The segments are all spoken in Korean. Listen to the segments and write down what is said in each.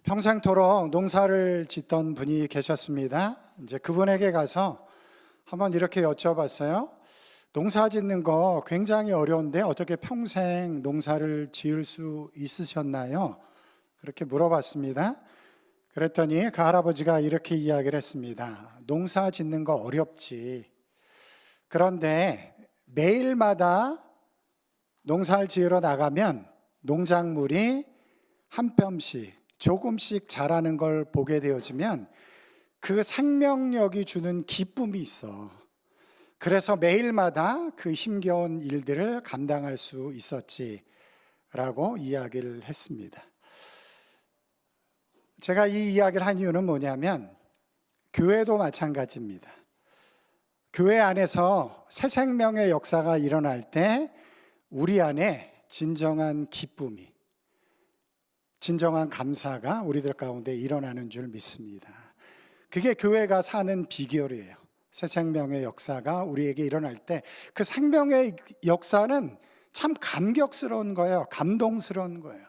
평생토록 농사를 짓던 분이 계셨습니다. 이제 그분에게 가서 한번 이렇게 여쭤봤어요. 농사 짓는 거 굉장히 어려운데 어떻게 평생 농사를 지을 수 있으셨나요? 그렇게 물어봤습니다. 그랬더니 그 할아버지가 이렇게 이야기를 했습니다. 농사 짓는 거 어렵지. 그런데 매일마다 농사를 지으러 나가면 농작물이 한 뼘씩 조금씩 자라는 걸 보게 되어지면 그 생명력이 주는 기쁨이 있어. 그래서 매일마다 그 힘겨운 일들을 감당할 수 있었지라고 이야기를 했습니다. 제가 이 이야기를 한 이유는 뭐냐면 교회도 마찬가지입니다. 교회 안에서 새 생명의 역사가 일어날 때 우리 안에 진정한 기쁨이, 진정한 감사가 우리들 가운데 일어나는 줄 믿습니다. 그게 교회가 사는 비결이에요. 새 생명의 역사가 우리에게 일어날 때 그 생명의 역사는 참 감격스러운 거예요. 감동스러운 거예요.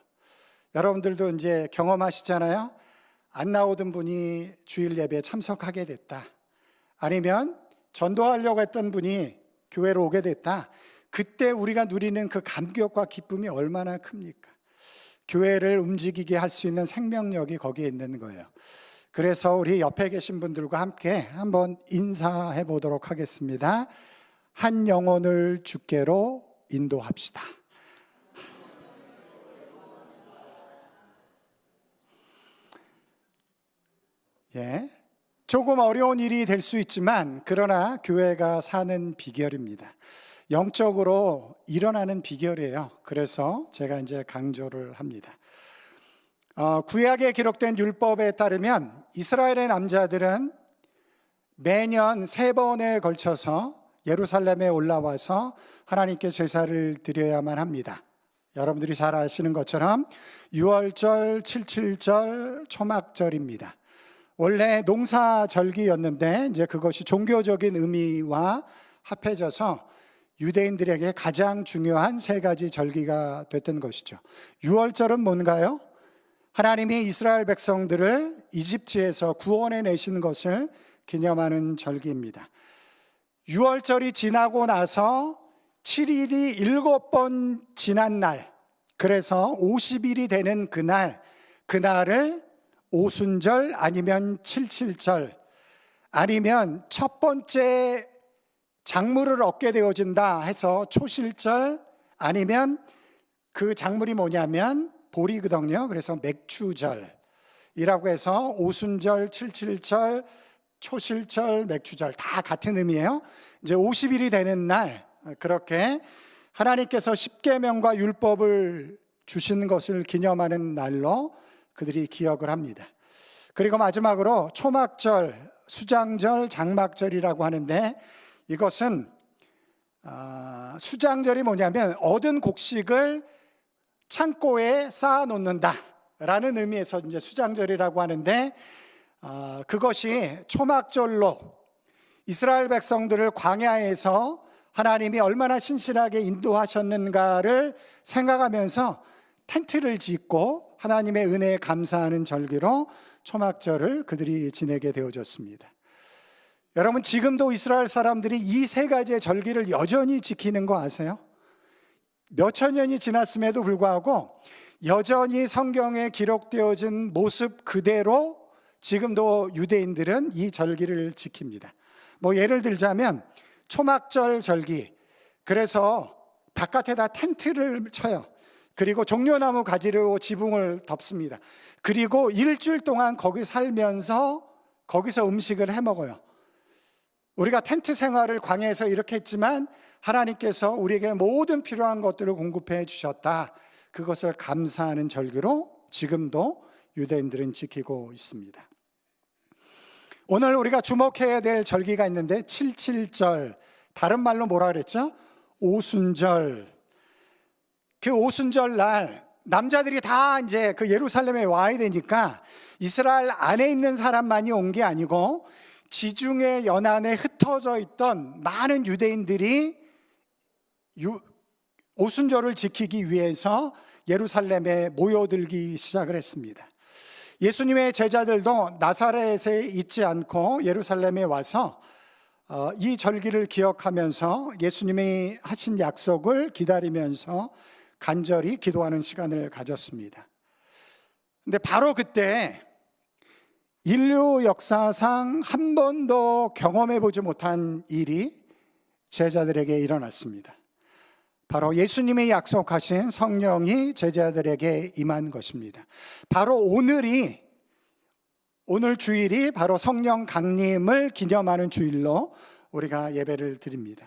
여러분들도 이제 경험하시잖아요. 안 나오던 분이 주일 예배에 참석하게 됐다. 아니면 전도하려고 했던 분이 교회로 오게 됐다. 그때 우리가 누리는 그 감격과 기쁨이 얼마나 큽니까? 교회를 움직이게 할 수 있는 생명력이 거기에 있는 거예요. 그래서 우리 옆에 계신 분들과 함께 한번 인사해 보도록 하겠습니다. 한 영혼을 주께로 인도합시다. 예, 조금 어려운 일이 될 수 있지만 그러나 교회가 사는 비결입니다. 영적으로 일어나는 비결이에요. 그래서 제가 이제 강조를 합니다. 구약에 기록된 율법에 따르면 이스라엘의 남자들은 매년 3번에 걸쳐서 예루살렘에 올라와서 하나님께 제사를 드려야만 합니다. 여러분들이 잘 아시는 것처럼 유월절, 칠칠절, 초막절입니다. 원래 농사절기였는데 이제 그것이 종교적인 의미와 합해져서 유대인들에게 가장 중요한 3가지 절기가 됐던 것이죠. 유월절은 뭔가요? 하나님이 이스라엘 백성들을 이집트에서 구원해 내신 것을 기념하는 절기입니다. 유월절이 지나고 나서 7일이 7번 지난 날, 그래서 50일이 되는 그날을 오순절 아니면 칠칠절 아니면 첫 번째 작물을 얻게 되어진다 해서 초실절 아니면 그 작물이 뭐냐면 보리거든요. 그래서 맥추절이라고 해서 오순절, 칠칠절, 초실절, 맥추절 다 같은 의미예요. 이제 50일이 되는 날 그렇게 하나님께서 십계명과 율법을 주신 것을 기념하는 날로 그들이 기억을 합니다. 그리고 마지막으로 초막절, 수장절, 장막절이라고 하는데 이것은 수장절이 뭐냐면 얻은 곡식을 창고에 쌓아 놓는다 라는 의미에서 이제 수장절이라고 하는데 그것이 초막절로 이스라엘 백성들을 광야에서 하나님이 얼마나 신실하게 인도하셨는가를 생각하면서 텐트를 짓고 하나님의 은혜에 감사하는 절기로 초막절을 그들이 지내게 되어졌습니다. 여러분, 지금도 이스라엘 사람들이 이 3가지의 절기를 여전히 지키는 거 아세요? 몇천 년이 지났음에도 불구하고 여전히 성경에 기록되어진 모습 그대로 지금도 유대인들은 이 절기를 지킵니다. 뭐 예를 들자면 초막절 절기, 그래서 바깥에다 텐트를 쳐요. 그리고 종려나무 가지로 지붕을 덮습니다. 그리고 일주일 동안 거기 살면서 거기서 음식을 해 먹어요. 우리가 텐트 생활을 광야에서 이렇게 했지만 하나님께서 우리에게 모든 필요한 것들을 공급해 주셨다. 그것을 감사하는 절기로 지금도 유대인들은 지키고 있습니다. 오늘 우리가 주목해야 될 절기가 있는데 칠칠절, 다른 말로 뭐라 그랬죠? 오순절. 그 오순절 날 남자들이 다 이제 그 예루살렘에 와야 되니까 이스라엘 안에 있는 사람만이 온 게 아니고 지중해 연안에 흩어져 있던 많은 유대인들이 오순절을 지키기 위해서 예루살렘에 모여들기 시작을 했습니다. 예수님의 제자들도 나사렛에 있지 않고 예루살렘에 와서 이 절기를 기억하면서 예수님이 하신 약속을 기다리면서 간절히 기도하는 시간을 가졌습니다. 근데 바로 그때 인류 역사상 한 번도 경험해 보지 못한 일이 제자들에게 일어났습니다. 바로 예수님이 약속하신 성령이 제자들에게 임한 것입니다. 바로 오늘 주일이 바로 성령 강림을 기념하는 주일로 우리가 예배를 드립니다.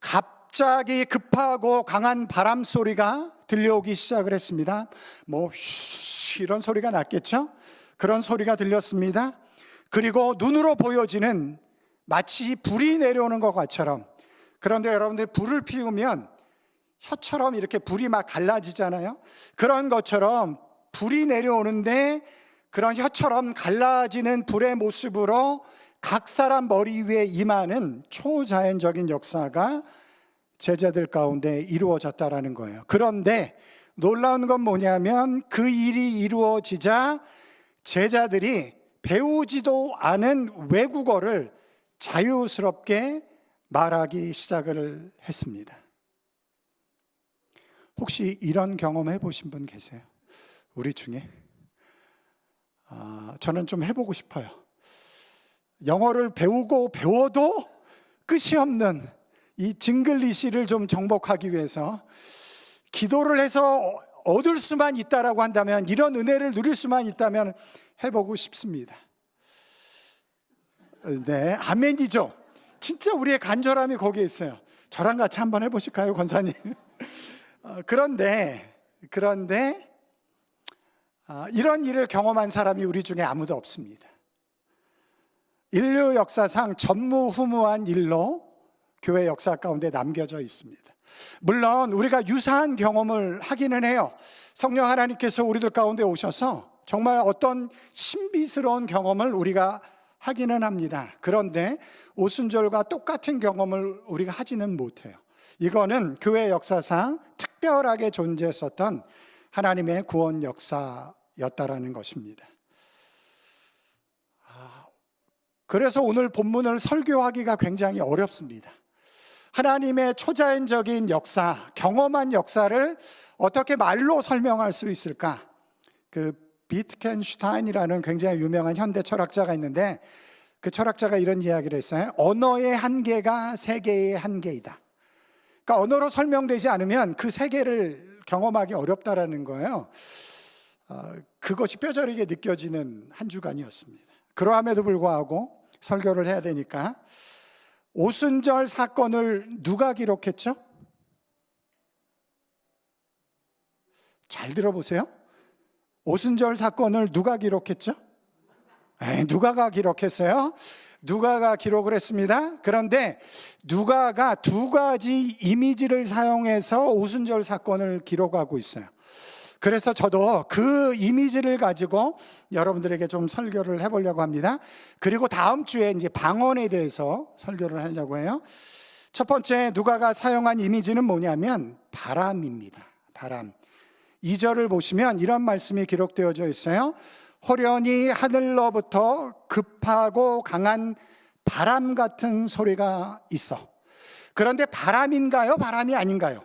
갑자기 급하고 강한 바람 소리가 들려오기 시작을 했습니다. 이런 소리가 났겠죠? 그런 소리가 들렸습니다. 그리고 눈으로 보여지는 마치 불이 내려오는 것처럼, 그런데 여러분들 불을 피우면 혀처럼 이렇게 불이 막 갈라지잖아요. 그런 것처럼 불이 내려오는데 그런 혀처럼 갈라지는 불의 모습으로 각 사람 머리 위에 임하는 초자연적인 역사가 제자들 가운데 이루어졌다라는 거예요. 그런데 놀라운 건 뭐냐면 그 일이 이루어지자 제자들이 배우지도 않은 외국어를 자유스럽게 말하기 시작을 했습니다. 혹시 이런 경험 해보신 분 계세요? 우리 중에? 저는 좀 해보고 싶어요. 영어를 배워도 끝이 없는 이 징글리시를 좀 정복하기 위해서 기도를 해서 얻을 수만 있다라고 한다면, 이런 은혜를 누릴 수만 있다면 해보고 싶습니다. 네, 아멘이죠. 진짜 우리의 간절함이 거기에 있어요. 저랑 같이 한번 해보실까요, 권사님? 그런데 이런 일을 경험한 사람이 우리 중에 아무도 없습니다. 인류 역사상 전무후무한 일로 교회 역사 가운데 남겨져 있습니다. 물론 우리가 유사한 경험을 하기는 해요. 성령 하나님께서 우리들 가운데 오셔서 정말 어떤 신비스러운 경험을 우리가 하기는 합니다. 그런데 오순절과 똑같은 경험을 우리가 하지는 못해요. 이거는 교회 역사상 특별하게 존재했었던 하나님의 구원 역사였다라는 것입니다. 그래서 오늘 본문을 설교하기가 굉장히 어렵습니다. 하나님의 초자연적인 역사, 경험한 역사를 어떻게 말로 설명할 수 있을까? 비트겐슈타인이라는 굉장히 유명한 현대 철학자가 있는데, 그 철학자가 이런 이야기를 했어요. 언어의 한계가 세계의 한계이다. 그러니까 언어로 설명되지 않으면 그 세계를 경험하기 어렵다라는 거예요. 그것이 뼈저리게 느껴지는 한 주간이었습니다. 그러함에도 불구하고 설교를 해야 되니까, 오순절 사건을 누가 기록했죠? 잘 들어보세요. 오순절 사건을 누가 기록했죠? 누가가 기록했어요. 누가가 기록을 했습니다. 그런데 누가가 두 가지 이미지를 사용해서 오순절 사건을 기록하고 있어요. 그래서 저도 그 이미지를 가지고 여러분들에게 좀 설교를 해보려고 합니다. 그리고 다음 주에 이제 방언에 대해서 설교를 하려고 해요. 첫 번째, 누가가 사용한 이미지는 뭐냐면 바람입니다. 바람. 2절을 보시면 이런 말씀이 기록되어져 있어요. 호련히 하늘로부터 급하고 강한 바람 같은 소리가 있어. 그런데 바람인가요? 바람이 아닌가요?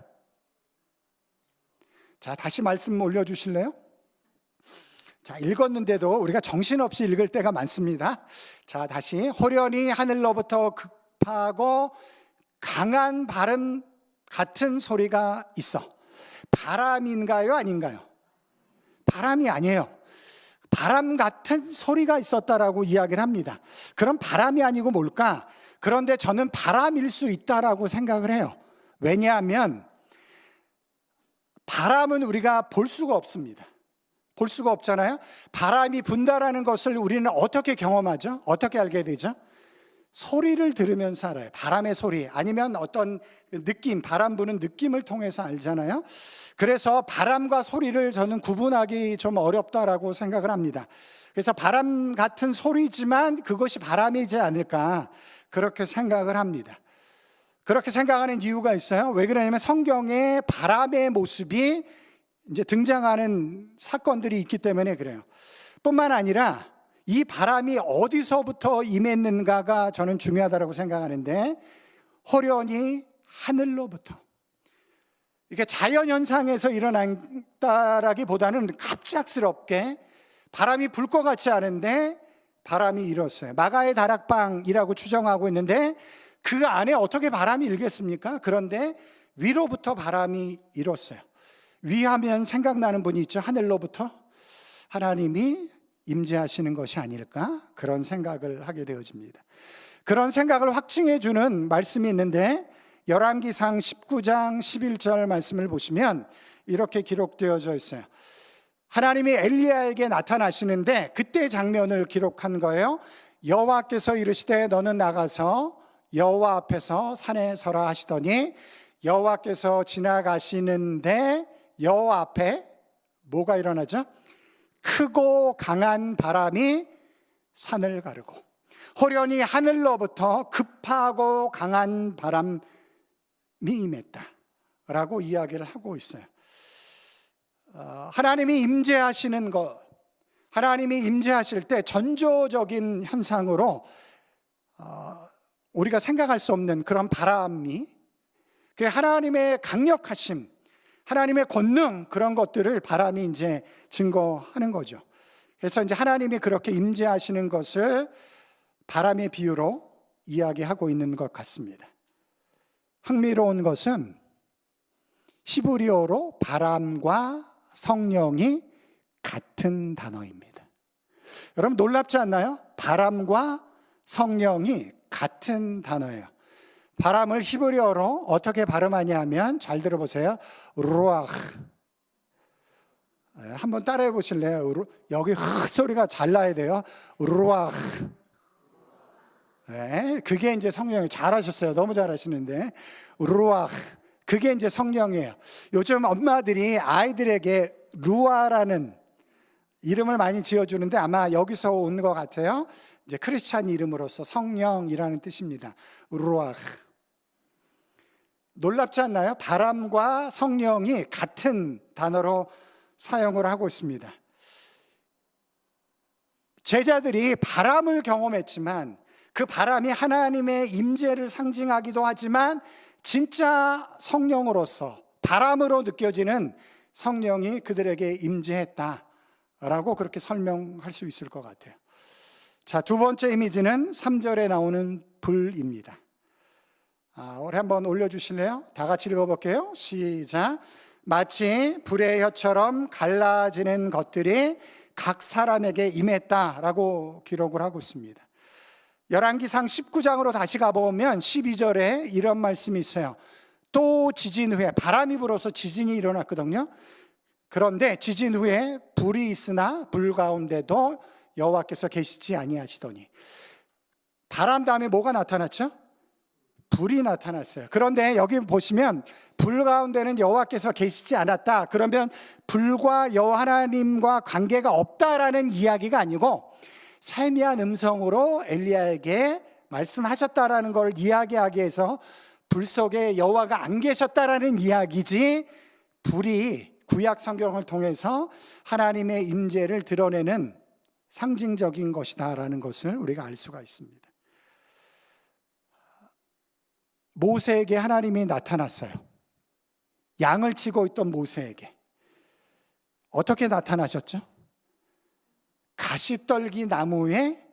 자, 다시 말씀 올려주실래요? 자, 읽었는데도 우리가 정신없이 읽을 때가 많습니다. 자, 다시. 호련히 하늘로부터 급하고 강한 바람 같은 소리가 있어. 바람인가요? 아닌가요? 바람이 아니에요. 바람 같은 소리가 있었다라고 이야기를 합니다. 그럼 바람이 아니고 뭘까? 그런데 저는 바람일 수 있다라고 생각을 해요. 왜냐하면 바람은 우리가 볼 수가 없습니다. 볼 수가 없잖아요. 바람이 분다라는 것을 우리는 어떻게 경험하죠? 어떻게 알게 되죠? 소리를 들으면서 알아요. 바람의 소리, 아니면 어떤 느낌, 바람 부는 느낌을 통해서 알잖아요. 그래서 바람과 소리를 저는 구분하기 좀 어렵다라고 생각을 합니다. 그래서 바람 같은 소리지만 그것이 바람이지 않을까, 그렇게 생각을 합니다. 그렇게 생각하는 이유가 있어요. 왜 그러냐면 성경에 바람의 모습이 이제 등장하는 사건들이 있기 때문에 그래요. 뿐만 아니라 이 바람이 어디서부터 임했는가가 저는 중요하다고 생각하는데, 호련히 하늘로부터. 이게 자연현상에서 일어났다라기보다는 갑작스럽게 바람이 불 것 같지 않은데 바람이 일었어요. 마가의 다락방이라고 추정하고 있는데 그 안에 어떻게 바람이 일겠습니까? 그런데 위로부터 바람이 일었어요. 위하면 생각나는 분이 있죠. 하늘로부터 하나님이 임재하시는 것이 아닐까? 그런 생각을 하게 되어집니다. 그런 생각을 확증해 주는 말씀이 있는데 열왕기상 19장 11절 말씀을 보시면 이렇게 기록되어져 있어요. 하나님이 엘리야에게 나타나시는데 그때 장면을 기록한 거예요. 여호와께서 이르시되 너는 나가서 여호와 앞에서 산에 서라 하시더니 여호와께서 지나가시는데 여호와 앞에 뭐가 일어나죠? 크고 강한 바람이 산을 가르고 호련히 하늘로부터 급하고 강한 바람이 임했다라고 이야기를 하고 있어요. 하나님이 임재하시는 것, 하나님이 임재하실 때 전조적인 현상으로 우리가 생각할 수 없는 그런 바람이, 그 하나님의 강력하심, 하나님의 권능, 그런 것들을 바람이 이제 증거하는 거죠. 그래서 이제 하나님이 그렇게 임재하시는 것을 바람의 비유로 이야기하고 있는 것 같습니다. 흥미로운 것은 히브리어로 바람과 성령이 같은 단어입니다. 여러분 놀랍지 않나요? 바람과 성령이 같은 단어예요. 바람을 히브리어로 어떻게 발음하냐 하면, 잘 들어보세요. 루아흐. 한번 따라해 보실래요? 여기 흐 소리가 잘 나야 돼요. 루아흐. 네, 그게 이제 성령이에요. 잘하셨어요. 너무 잘하시는데. 루아흐. 그게 이제 성령이에요. 요즘 엄마들이 아이들에게 루아라는 이름을 많이 지어주는데 아마 여기서 온 것 같아요. 이제 크리스찬 이름으로서 성령이라는 뜻입니다. 루아흐. 놀랍지 않나요? 바람과 성령이 같은 단어로 사용을 하고 있습니다. 제자들이 바람을 경험했지만 그 바람이 하나님의 임재를 상징하기도 하지만 진짜 성령으로서 바람으로 느껴지는 성령이 그들에게 임재했다라고 그렇게 설명할 수 있을 것 같아요. 자, 두 번째 이미지는 3절에 나오는 불입니다. 우리 한번 올려주실래요? 다 같이 읽어볼게요. 시작. 마치 불의 혀처럼 갈라지는 것들이 각 사람에게 임했다라고 기록을 하고 있습니다. 열왕기상 19장으로 다시 가보면 12절에 이런 말씀이 있어요. 또 지진 후에, 바람이 불어서 지진이 일어났거든요. 그런데 지진 후에 불이 있으나 불 가운데도 여호와께서 계시지 아니하시더니, 바람 다음에 뭐가 나타났죠? 불이 나타났어요. 그런데 여기 보시면 불 가운데는 여호와께서 계시지 않았다. 그러면 불과 여호와 하나님과 관계가 없다라는 이야기가 아니고 세미한 음성으로 엘리야에게 말씀하셨다라는 걸 이야기하기 위해서 불 속에 여호와가 안 계셨다라는 이야기지, 불이 구약 성경을 통해서 하나님의 임재를 드러내는 상징적인 것이다라는 것을 우리가 알 수가 있습니다. 모세에게 하나님이 나타났어요. 양을 치고 있던 모세에게 어떻게 나타나셨죠? 가시떨기 나무에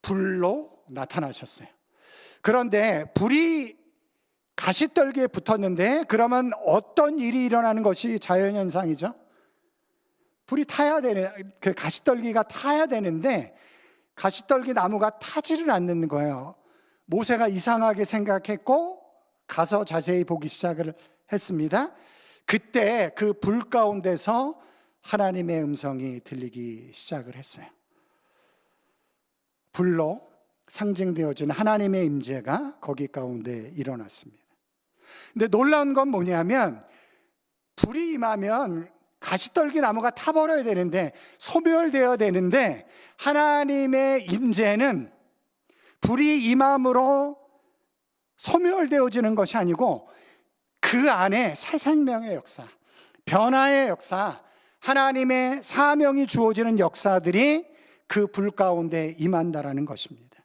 불로 나타나셨어요. 그런데 불이 가시떨기에 붙었는데 그러면 어떤 일이 일어나는 것이 자연현상이죠? 불이 타야 되는, 그 가시떨기가 타야 되는데 가시떨기 나무가 타지를 않는 거예요. 모세가 이상하게 생각했고 가서 자세히 보기 시작을 했습니다. 그때 그 불 가운데서 하나님의 음성이 들리기 시작을 했어요. 불로 상징되어지는 하나님의 임재가 거기 가운데 일어났습니다. 근데 놀라운 건 뭐냐면, 불이 임하면 가시떨기 나무가 타버려야 되는데, 소멸되어야 되는데, 하나님의 임재는 불이 임함으로 소멸되어지는 것이 아니고 그 안에 새 생명의 역사, 변화의 역사, 하나님의 사명이 주어지는 역사들이 그 불 가운데 임한다라는 것입니다.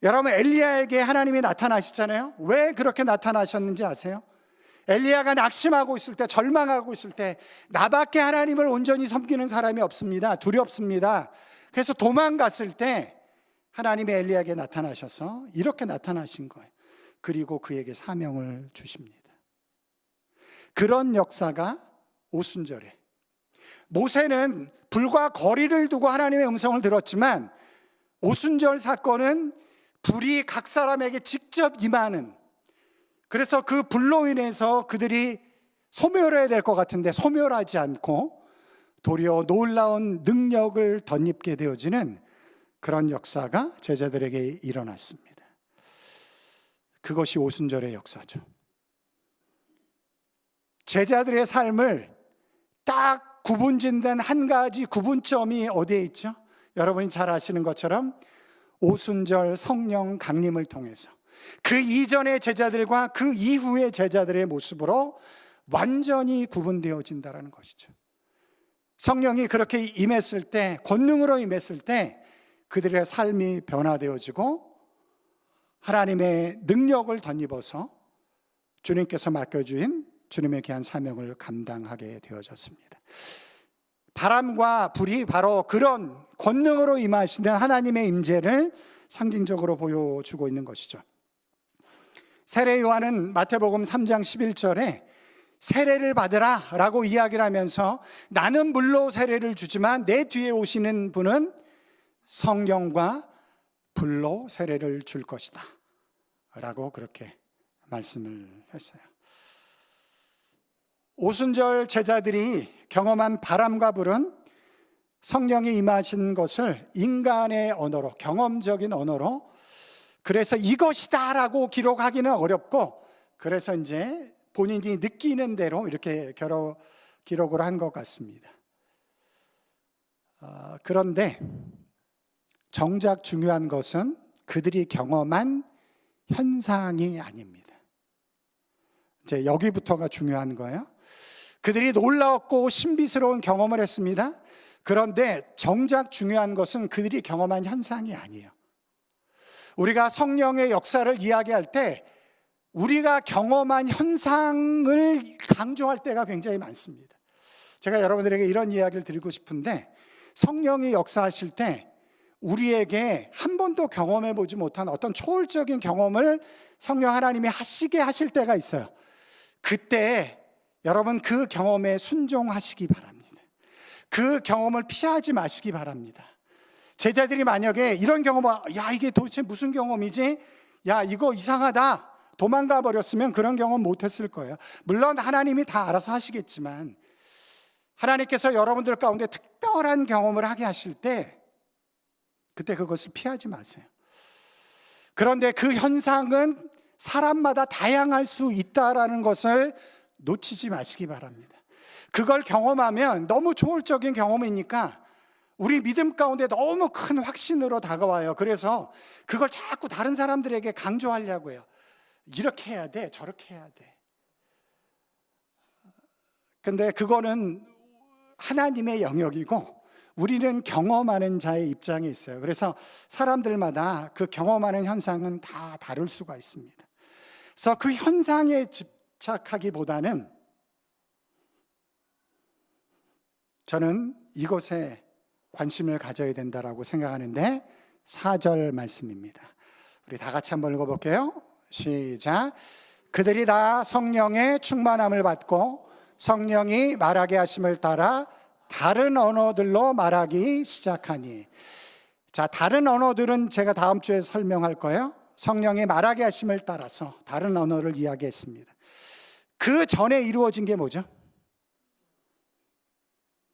여러분, 엘리야에게 하나님이 나타나시잖아요. 왜 그렇게 나타나셨는지 아세요? 엘리야가 낙심하고 있을 때, 절망하고 있을 때 나밖에 하나님을 온전히 섬기는 사람이 없습니다. 두렵습니다. 그래서 도망갔을 때 하나님이 엘리야에게 나타나셔서 이렇게 나타나신 거예요. 그리고 그에게 사명을 주십니다. 그런 역사가 오순절에, 모세는 불과 거리를 두고 하나님의 음성을 들었지만 오순절 사건은 불이 각 사람에게 직접 임하는, 그래서 그 불로 인해서 그들이 소멸해야 될 것 같은데 소멸하지 않고 도리어 놀라운 능력을 덧입게 되어지는 그런 역사가 제자들에게 일어났습니다. 그것이 오순절의 역사죠. 제자들의 삶을 딱 구분짓는 한 가지 구분점이 어디에 있죠? 여러분이 잘 아시는 것처럼 오순절 성령 강림을 통해서 그 이전의 제자들과 그 이후의 제자들의 모습으로 완전히 구분되어진다는 것이죠. 성령이 그렇게 임했을 때, 권능으로 임했을 때 그들의 삶이 변화되어지고 하나님의 능력을 덧입어서 주님께서 맡겨주신 주님의 귀한 사명을 감당하게 되어졌습니다. 바람과 불이 바로 그런 권능으로 임하시는 하나님의 임재를 상징적으로 보여주고 있는 것이죠. 세례 요한은 마태복음 3장 11절에 세례를 받으라 라고 이야기를 하면서 나는 물로 세례를 주지만 내 뒤에 오시는 분은 성령과 불로 세례를 줄 것이다 라고 그렇게 말씀을 했어요. 오순절 제자들이 경험한 바람과 불은 성령이 임하신 것을 인간의 언어로, 경험적인 언어로, 그래서 이것이다 라고 기록하기는 어렵고, 그래서 이제 본인이 느끼는 대로 이렇게 기록을 한 것 같습니다. 그런데 정작 중요한 것은 그들이 경험한 현상이 아닙니다. 이제 여기부터가 중요한 거예요. 그들이 놀라웠고 신비스러운 경험을 했습니다. 그런데 정작 중요한 것은 그들이 경험한 현상이 아니에요. 우리가 성령의 역사를 이야기할 때 우리가 경험한 현상을 강조할 때가 굉장히 많습니다. 제가 여러분들에게 이런 이야기를 드리고 싶은데, 성령이 역사하실 때 우리에게 한 번도 경험해 보지 못한 어떤 초월적인 경험을 성령 하나님이 하시게 하실 때가 있어요. 그때 여러분 그 경험에 순종하시기 바랍니다. 그 경험을 피하지 마시기 바랍니다. 제자들이 만약에 이런 경험을, 야 이게 도대체 무슨 경험이지? 야 이거 이상하다, 도망가 버렸으면 그런 경험 못했을 거예요. 물론 하나님이 다 알아서 하시겠지만 하나님께서 여러분들 가운데 특별한 경험을 하게 하실 때 그때 그것을 피하지 마세요. 그런데 그 현상은 사람마다 다양할 수 있다라는 것을 놓치지 마시기 바랍니다. 그걸 경험하면 너무 초월적인 경험이니까 우리 믿음 가운데 너무 큰 확신으로 다가와요. 그래서 그걸 자꾸 다른 사람들에게 강조하려고 해요. 이렇게 해야 돼, 저렇게 해야 돼. 근데 그거는 하나님의 영역이고 우리는 경험하는 자의 입장에 있어요. 그래서 사람들마다 그 경험하는 현상은 다 다를 수가 있습니다. 그래서 그 현상에 집착하기보다는 저는 이것에 관심을 가져야 된다라고 생각하는데 4절 말씀입니다. 우리 다 같이 한번 읽어볼게요. 시작. 그들이 다 성령의 충만함을 받고 성령이 말하게 하심을 따라 다른 언어들로 말하기 시작하니. 자, 다른 언어들은 제가 다음 주에 설명할 거예요. 성령이 말하게 하심을 따라서 다른 언어를 이야기했습니다. 그 전에 이루어진 게 뭐죠?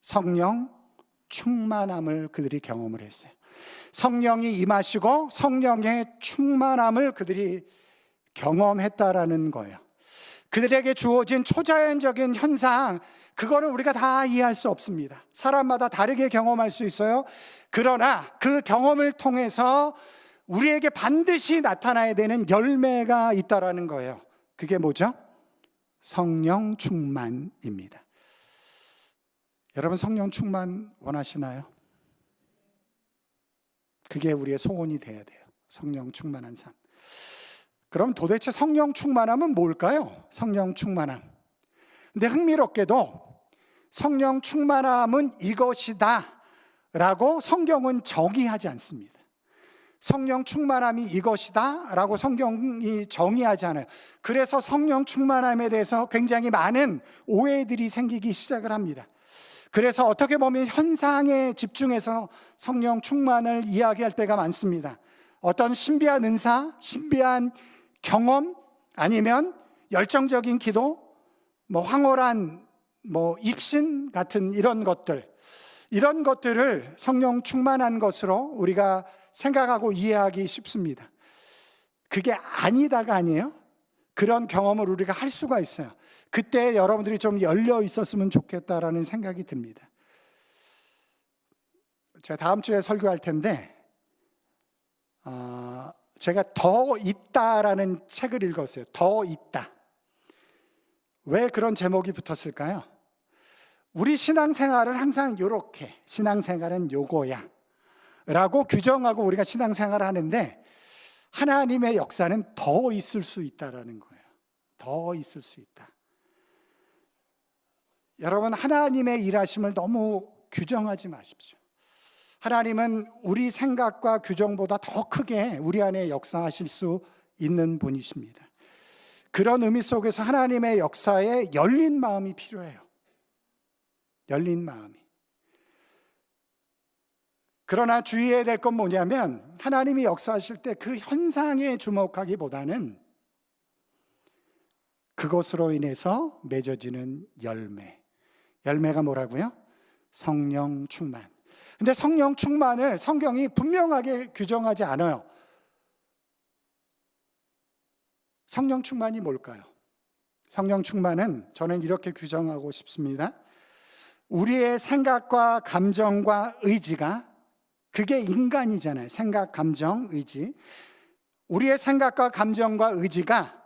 성령 충만함을 그들이 경험을 했어요. 성령이 임하시고 성령의 충만함을 그들이 경험했다라는 거예요. 그들에게 주어진 초자연적인 현상, 그거는 우리가 다 이해할 수 없습니다. 사람마다 다르게 경험할 수 있어요. 그러나 그 경험을 통해서 우리에게 반드시 나타나야 되는 열매가 있다라는 거예요. 그게 뭐죠? 성령 충만입니다. 여러분 성령 충만 원하시나요? 그게 우리의 소원이 돼야 돼요. 성령 충만한 삶. 그럼 도대체 성령 충만함은 뭘까요? 성령 충만함. 근데 흥미롭게도 성령 충만함은 이것이다 라고 성경은 정의하지 않습니다. 성령 충만함이 이것이다 라고 성경이 정의하지 않아요. 그래서 성령 충만함에 대해서 굉장히 많은 오해들이 생기기 시작을 합니다. 그래서 어떻게 보면 현상에 집중해서 성령 충만을 이야기할 때가 많습니다. 어떤 신비한 은사, 신비한 경험, 아니면 열정적인 기도, 황홀한 입신 같은 이런 것들을 성령 충만한 것으로 우리가 생각하고 이해하기 쉽습니다. 그게 아니다가 아니에요. 그런 경험을 우리가 할 수가 있어요. 그때 여러분들이 좀 열려 있었으면 좋겠다라는 생각이 듭니다. 제가 다음 주에 설교할 텐데 제가 더 있다라는 책을 읽었어요. 더 있다. 왜 그런 제목이 붙었을까요? 우리 신앙생활을 항상 이렇게, 신앙생활은 요거야 라고 규정하고 우리가 신앙생활을 하는데, 하나님의 역사는 더 있을 수 있다라는 거예요. 더 있을 수 있다. 여러분, 하나님의 일하심을 너무 규정하지 마십시오. 하나님은 우리 생각과 규정보다 더 크게 우리 안에 역사하실 수 있는 분이십니다. 그런 의미 속에서 하나님의 역사에 열린 마음이 필요해요. 열린 마음이. 그러나 주의해야 될 건 뭐냐면, 하나님이 역사하실 때 그 현상에 주목하기보다는 그것으로 인해서 맺어지는 열매가 뭐라고요? 성령 충만. 근데 성령 충만을 성경이 분명하게 규정하지 않아요. 성령 충만이 뭘까요? 성령 충만은 저는 이렇게 규정하고 싶습니다. 우리의 생각과 감정과 의지가, 그게 인간이잖아요. 생각, 감정, 의지. 우리의 생각과 감정과 의지가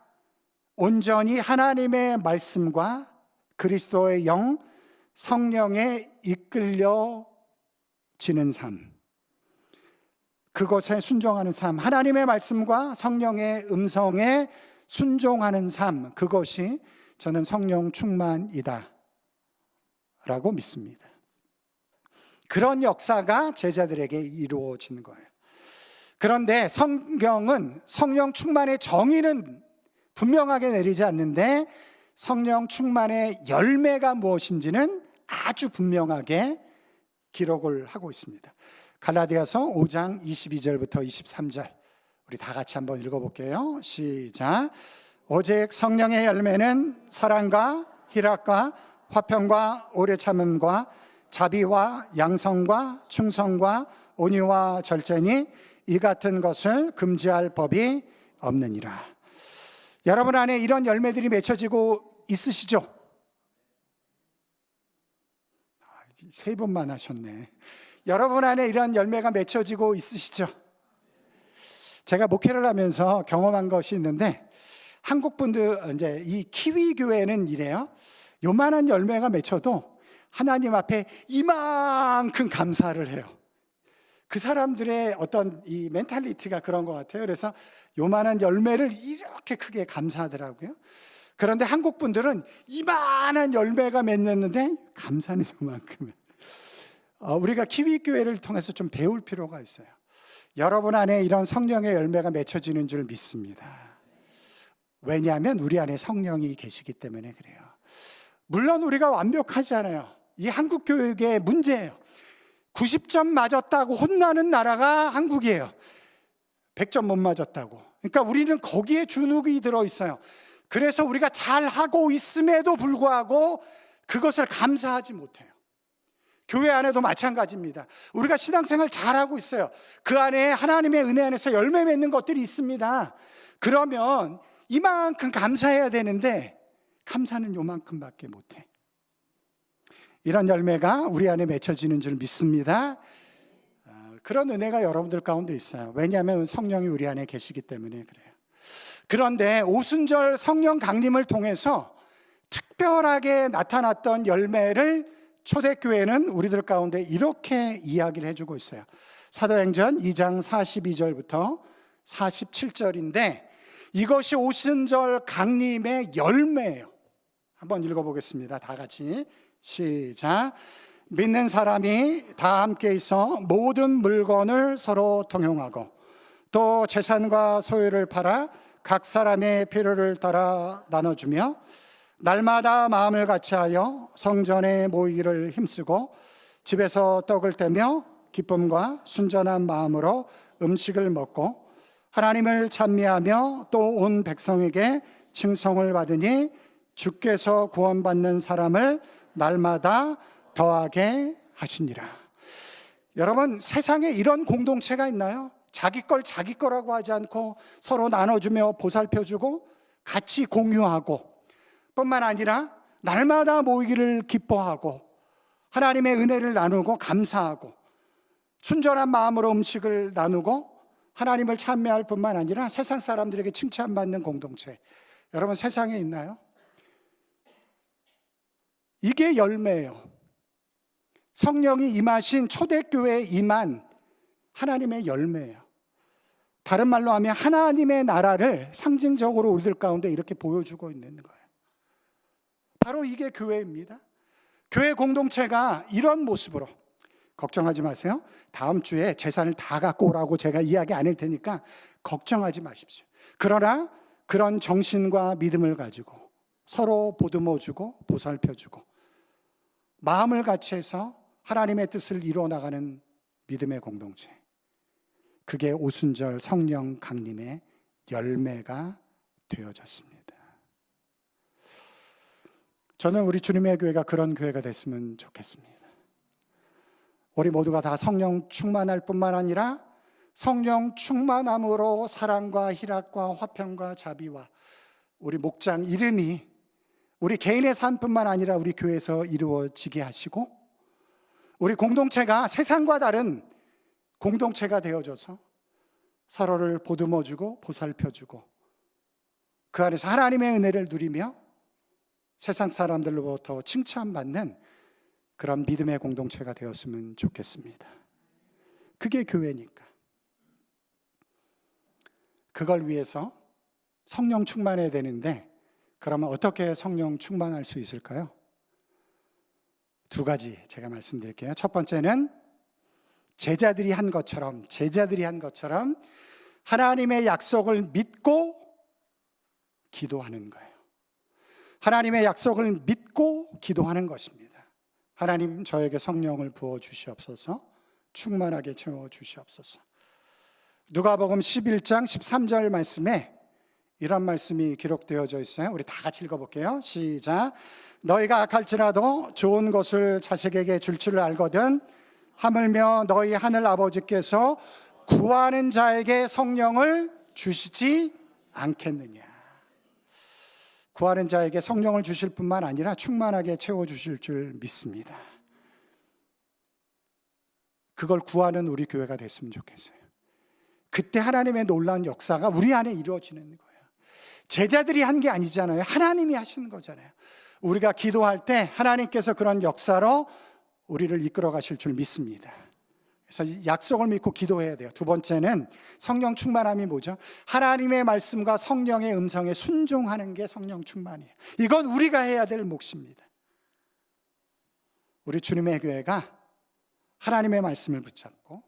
온전히 하나님의 말씀과 그리스도의 영, 성령에 이끌려지는 삶, 그것에 순종하는 삶, 하나님의 말씀과 성령의 음성에 순종하는 삶, 그것이 저는 성령 충만이다 라고 믿습니다. 그런 역사가 제자들에게 이루어지는 거예요. 그런데 성경은 성령 충만의 정의는 분명하게 내리지 않는데, 성령 충만의 열매가 무엇인지는 아주 분명하게 기록을 하고 있습니다. 갈라디아서 5장 22절부터 23절 우리 다 같이 한번 읽어볼게요. 시작. 오직 성령의 열매는 사랑과 희락과 화평과 오래 참음과 자비와 양성과 충성과 온유와 절제니 이 같은 것을 금지할 법이 없느니라. 여러분 안에 이런 열매들이 맺혀지고 있으시죠? 3번만 하셨네. 여러분 안에 이런 열매가 맺혀지고 있으시죠? 제가 목회를 하면서 경험한 것이 있는데, 한국 분들, 이제 이 키위 교회는 이래요. 요만한 열매가 맺혀도 하나님 앞에 이만큼 감사를 해요. 그 사람들의 어떤 이 멘탈리티가 그런 것 같아요. 그래서 요만한 열매를 이렇게 크게 감사하더라고요. 그런데 한국 분들은 이만한 열매가 맺렸는데 감사는 요만큼. 우리가 키위 교회를 통해서 좀 배울 필요가 있어요. 여러분 안에 이런 성령의 열매가 맺혀지는 줄 믿습니다. 왜냐하면 우리 안에 성령이 계시기 때문에 그래요. 물론 우리가 완벽하지 않아요. 이 한국 교육의 문제예요. 90점 맞았다고 혼나는 나라가 한국이에요. 100점 못 맞았다고. 그러니까 우리는 거기에 주눅이 들어있어요. 그래서 우리가 잘하고 있음에도 불구하고 그것을 감사하지 못해요. 교회 안에도 마찬가지입니다. 우리가 신앙생활 잘하고 있어요. 그 안에 하나님의 은혜 안에서 열매 맺는 것들이 있습니다. 그러면 이만큼 감사해야 되는데 감사는 요만큼밖에 못해. 이런 열매가 우리 안에 맺혀지는 줄 믿습니다. 그런 은혜가 여러분들 가운데 있어요. 왜냐하면 성령이 우리 안에 계시기 때문에 그래요. 그런데 오순절 성령 강림을 통해서 특별하게 나타났던 열매를 초대교회는 우리들 가운데 이렇게 이야기를 해주고 있어요. 사도행전 2장 42절부터 47절인데 이것이 오순절 강림의 열매예요. 한번 읽어보겠습니다. 다 같이 시작. 믿는 사람이 다 함께 있어 모든 물건을 서로 통용하고 또 재산과 소유를 팔아 각 사람의 필요를 따라 나눠주며 날마다 마음을 같이하여 성전에 모이기를 힘쓰고 집에서 떡을 떼며 기쁨과 순전한 마음으로 음식을 먹고 하나님을 찬미하며 또 온 백성에게 칭송을 받으니 주께서 구원받는 사람을 날마다 더하게 하시니라. 여러분, 세상에 이런 공동체가 있나요? 자기 걸 자기 거라고 하지 않고 서로 나눠주며 보살펴주고 같이 공유하고 뿐만 아니라 날마다 모이기를 기뻐하고 하나님의 은혜를 나누고 감사하고 순전한 마음으로 음식을 나누고 하나님을 찬미할 뿐만 아니라 세상 사람들에게 칭찬받는 공동체, 여러분 세상에 있나요? 이게 열매예요. 성령이 임하신 초대교회에 임한 하나님의 열매예요. 다른 말로 하면 하나님의 나라를 상징적으로 우리들 가운데 이렇게 보여주고 있는 거예요. 바로 이게 교회입니다. 교회 공동체가 이런 모습으로, 걱정하지 마세요. 다음 주에 재산을 다 갖고 오라고 제가 이야기 안 할 테니까 걱정하지 마십시오. 그러나 그런 정신과 믿음을 가지고 서로 보듬어주고 보살펴주고 마음을 같이 해서 하나님의 뜻을 이루어 나가는 믿음의 공동체, 그게 오순절 성령 강림의 열매가 되어졌습니다. 저는 우리 주님의 교회가 그런 교회가 됐으면 좋겠습니다. 우리 모두가 다 성령 충만할 뿐만 아니라 성령 충만함으로 사랑과 희락과 화평과 자비와 우리 목장 이름이 우리 개인의 삶뿐만 아니라 우리 교회에서 이루어지게 하시고 우리 공동체가 세상과 다른 공동체가 되어져서 서로를 보듬어주고 보살펴주고 그 안에서 하나님의 은혜를 누리며 세상 사람들로부터 칭찬받는 그런 믿음의 공동체가 되었으면 좋겠습니다. 그게 교회니까. 그걸 위해서 성령 충만해야 되는데 그러면 어떻게 성령 충만할 수 있을까요? 두 가지 제가 말씀드릴게요. 첫 번째는 제자들이 한 것처럼 하나님의 약속을 믿고 기도하는 거예요. 하나님의 약속을 믿고 기도하는 것입니다. 하나님, 저에게 성령을 부어 주시옵소서, 충만하게 채워 주시옵소서. 누가복음 11장 13절 말씀에 이런 말씀이 기록되어져 있어요. 우리 다 같이 읽어볼게요. 시작. 너희가 악할지라도 좋은 것을 자식에게 줄 줄 알거든 하물며 너희 하늘 아버지께서 구하는 자에게 성령을 주시지 않겠느냐. 구하는 자에게 성령을 주실 뿐만 아니라 충만하게 채워주실 줄 믿습니다. 그걸 구하는 우리 교회가 됐으면 좋겠어요. 그때 하나님의 놀라운 역사가 우리 안에 이루어지는 거예요. 제자들이 한 게 아니잖아요. 하나님이 하시는 거잖아요. 우리가 기도할 때 하나님께서 그런 역사로 우리를 이끌어 가실 줄 믿습니다. 그래서 약속을 믿고 기도해야 돼요. 두 번째는 성령 충만함이 뭐죠? 하나님의 말씀과 성령의 음성에 순종하는 게 성령 충만이에요. 이건 우리가 해야 될 몫입니다. 우리 주님의 교회가 하나님의 말씀을 붙잡고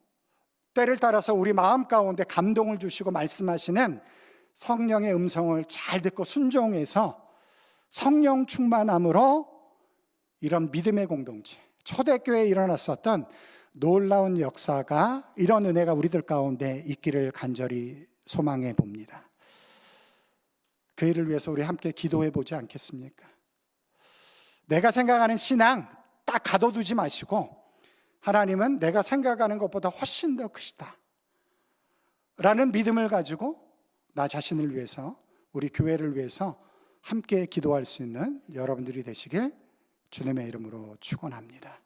때를 따라서 우리 마음 가운데 감동을 주시고 말씀하시는 성령의 음성을 잘 듣고 순종해서 성령 충만함으로 이런 믿음의 공동체, 초대교회에 일어났었던 놀라운 역사가, 이런 은혜가 우리들 가운데 있기를 간절히 소망해 봅니다. 그 일을 위해서 우리 함께 기도해 보지 않겠습니까? 내가 생각하는 신앙 딱 가둬두지 마시고 하나님은 내가 생각하는 것보다 훨씬 더 크시다 라는 믿음을 가지고 나 자신을 위해서, 우리 교회를 위해서 함께 기도할 수 있는 여러분들이 되시길 주님의 이름으로 축원합니다.